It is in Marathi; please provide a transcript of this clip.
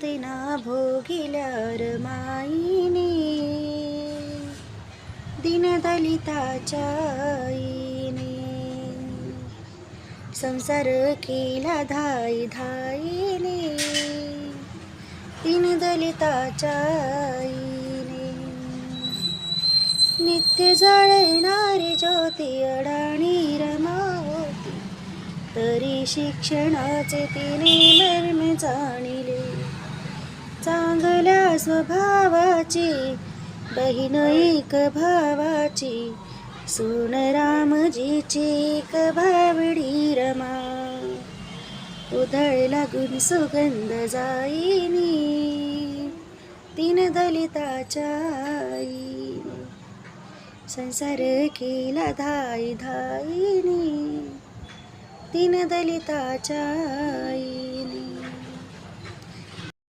यातना भोगिल्या रमाईने, दीनदलिताच्या आईने संसार केला धाई धाईने, दीनदलिताच्या आईने नित्य जळणारी ज्योती अडाणी रमा होती, तरी शिक्षणाचे तिने मर्म जाणिले. चांगल्या स्वभावाची बहीण एक भावाची, सून रामजीची एक भावडी रमा. उधळला गुण सुगंध जाईनी, दीनदलिताच्या आईने संसार केला धाई धाईने, दीनदलिताच्या आई.